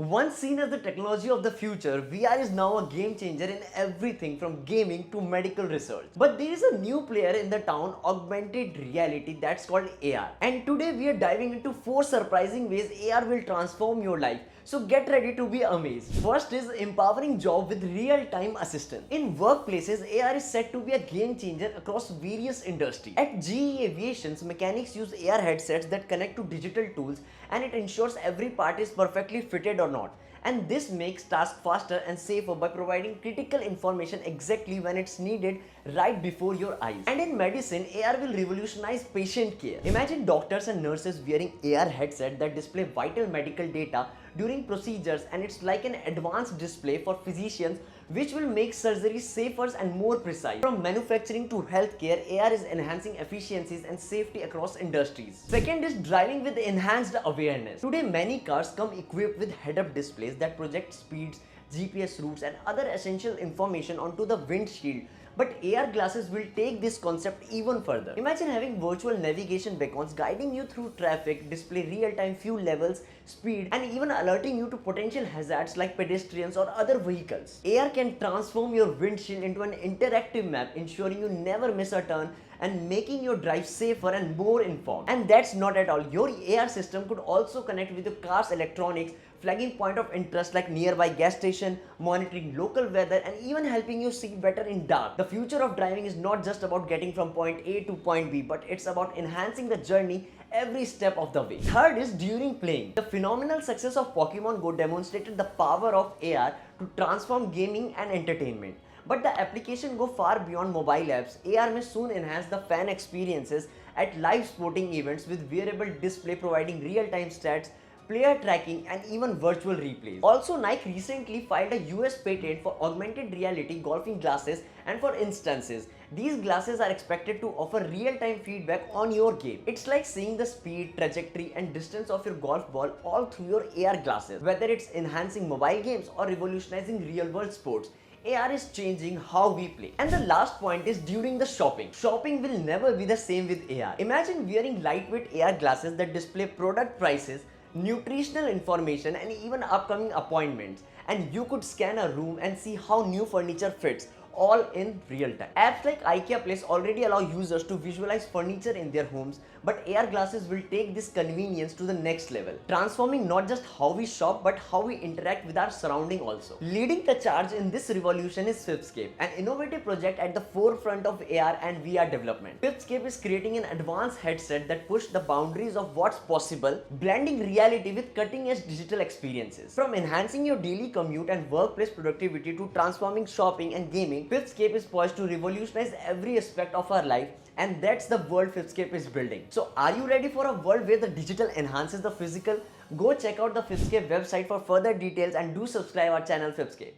Once seen as the technology of the future, VR is now a game changer in everything from gaming to medical research. But there is a new player in the town, augmented reality, that's called AR. And today we are diving into 4 surprising ways AR will transform your life. So get ready to be amazed. First is empowering job with real-time assistant. In workplaces, AR is said to be a game changer across various industries. At GE Aviation's, mechanics use AR headsets that connect to digital tools, and it ensures every part is perfectly fitted or not. And this makes tasks faster and safer by providing critical information exactly when it's needed right before your eyes. And in medicine, AR will revolutionize patient care. Imagine doctors and nurses wearing AR headsets that display vital medical data during procedures, and it's like an advanced display for physicians which will make surgery safer and more precise. From manufacturing to healthcare, AR is enhancing efficiencies and safety across industries. Second is driving with enhanced awareness. Today, many cars come equipped with head-up displays that project speeds, GPS routes, and other essential information onto the windshield. But AR glasses will take this concept even further. Imagine having virtual navigation beacons guiding you through traffic, display real-time fuel levels, speed, and even alerting you to potential hazards like pedestrians or other vehicles. AR can transform your windshield into an interactive map, ensuring you never miss a turn and making your drive safer and more informed. And that's not at all. Your AR system could also connect with your car's electronics, flagging point of interest like nearby gas station, monitoring local weather, and even helping you see better in dark. The future of driving is not just about getting from point A to point B, but it's about enhancing the journey every step of the way. Third is during playing. The phenomenal success of Pokemon Go demonstrated the power of AR to transform gaming and entertainment. But the application go far beyond mobile apps. AR may soon enhance the fan experiences at live sporting events with wearable display providing real-time stats, player tracking, and even virtual replays. Also, Nike recently filed a US patent for augmented reality golfing glasses, and for instances, these glasses are expected to offer real-time feedback on your game. It's like seeing the speed, trajectory, and distance of your golf ball all through your AR glasses. Whether it's enhancing mobile games or revolutionizing real-world sports, AR is changing how we play. And the last point is during the shopping. Shopping will never be the same with AR. Imagine wearing lightweight AR glasses that display product prices, nutritional information, and even upcoming appointments. And you could scan a room and see how new furniture fits, all in real time. Apps like IKEA Place already allow users to visualize furniture in their homes, but AR glasses will take this convenience to the next level, transforming not just how we shop but how we interact with our surrounding also. Leading the charge in this revolution is Fifthscape, an innovative project at the forefront of AR and VR development. Fifthscape is creating an advanced headset that pushes the boundaries of what's possible, blending reality with cutting-edge digital experiences. From enhancing your daily commute and workplace productivity to transforming shopping and gaming, Fifthscape is poised to revolutionize every aspect of our life, and that's the world Fifthscape is building. So are you ready for a world where the digital enhances the physical? Go check out the Fifthscape website for further details and do subscribe our channel Fifthscape.